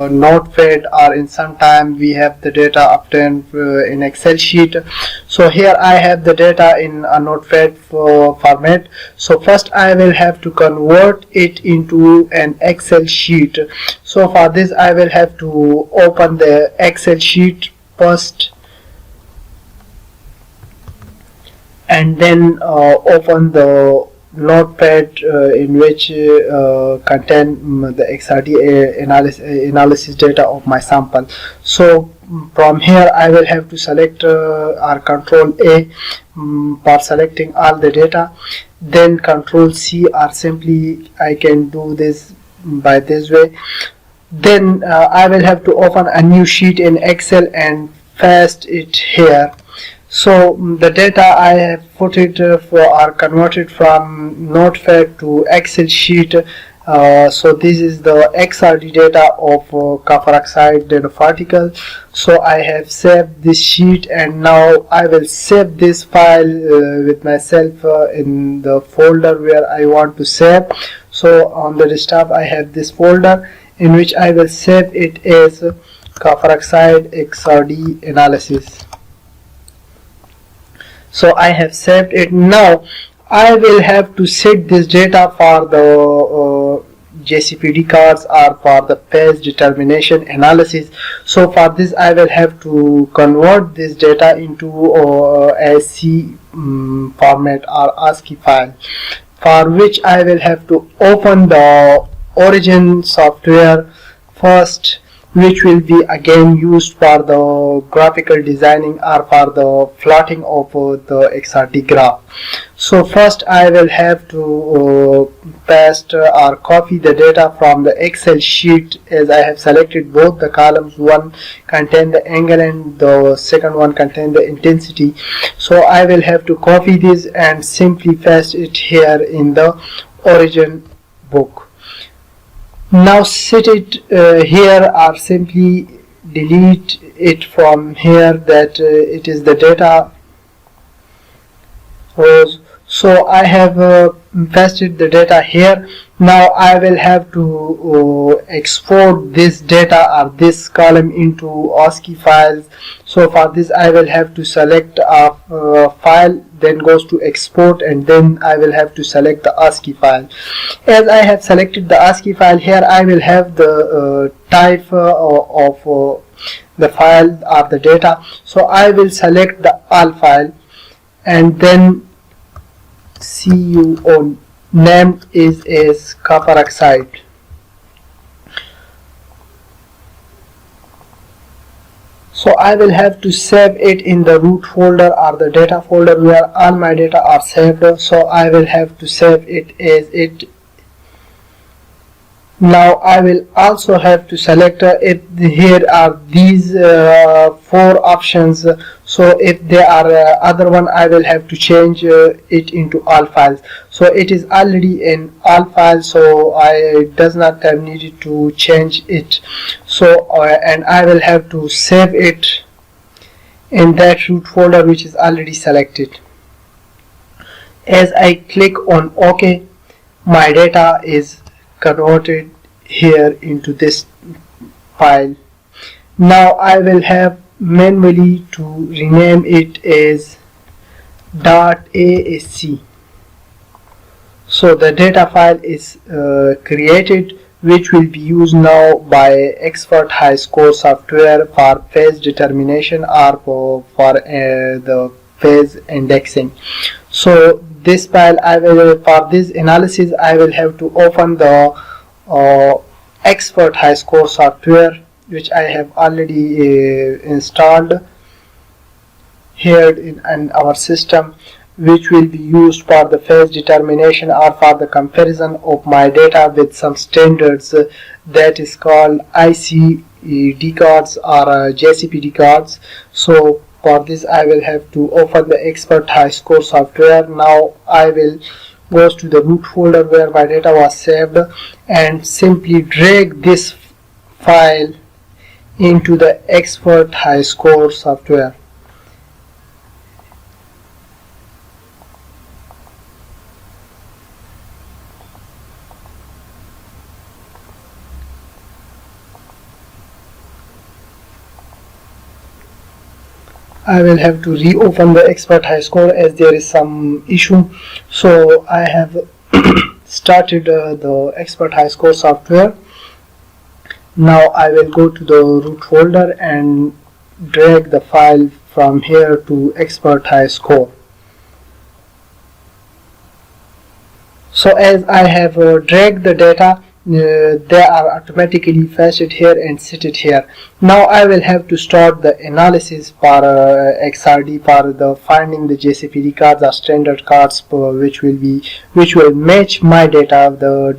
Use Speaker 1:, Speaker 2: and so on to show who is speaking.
Speaker 1: notepad, or in some time we have the data obtained in Excel sheet. So here I have the data in a notepad format. So first I will have to convert it into an Excel sheet. So for this I will have to open the Excel sheet first, and then open the notepad in which contain the XRD analysis data of my sample. So from here I will have to select or Control A for selecting all the data, then Control C, or simply I can do this by this way. Then I will have to open a new sheet in Excel and paste it here. So the data I have put it are converted from notepad to Excel sheet. So this is the XRD data of copper oxide nanoparticle. So I have saved this sheet, and now I will save this file with myself in the folder where I want to save. So on the desktop I have this folder in which I will save it as copper oxide XRD analysis. So I have saved it. Now I will have to set this data for the JCPD cards or for the phase determination analysis. So for this I will have to convert this data into ASCII format or ASCII file, for which I will have to open the origin software first, which will be again used for the graphical designing or for the plotting of the XRD graph. So first I will have to paste or copy the data from the Excel sheet, as I have selected both the columns. One contain the angle and the second one contain the intensity. So I will have to copy this and simply paste it here in the origin book. Now set it here, or simply delete it from here, that it is the data rows. So I have pasted the data here. Now I will have to export this data or this column into ASCII files. So for this I will have to select a file, then goes to export, and then I will have to select the ASCII file. As I have selected the ASCII file, here I will have the type of the file or the data. So I will select the all file, and then CUO named is as copper oxide. So I will have to save it in the root folder or the data folder where all my data are saved. So I will have to save it as it. Now I will also have to select if here are these 4 options. So if there are other one, I will have to change it into all files. So it is already in all files, so I does not have needed to change it. So and I will have to save it in that root folder which is already selected. As I click on OK, my data is converted here into this file. Now I will have manually to rename it as .asc. So the data file is created, which will be used now by X'pert HighScore software for phase determination or for the phase indexing. So this file I will, for this analysis I will have to open the X'pert HighScore software, which I have already installed here in our system, which will be used for the phase determination or for the comparison of my data with some standards that is called ICD cards or JCPD cards. So for this I will have to open the X'pert HighScore software. Now I will go to the root folder where my data was saved and simply drag this file into the X'pert HighScore software. I will have to reopen the X'pert HighScore as there is some issue. So I have started the X'pert HighScore software. Now I will go to the root folder and drag the file from here to X'pert HighScore. So as I have dragged the data, they are automatically fetched here and set it here. Now I will have to start the analysis for XRD for the finding the JCPD cards or standard cards which will match my data. The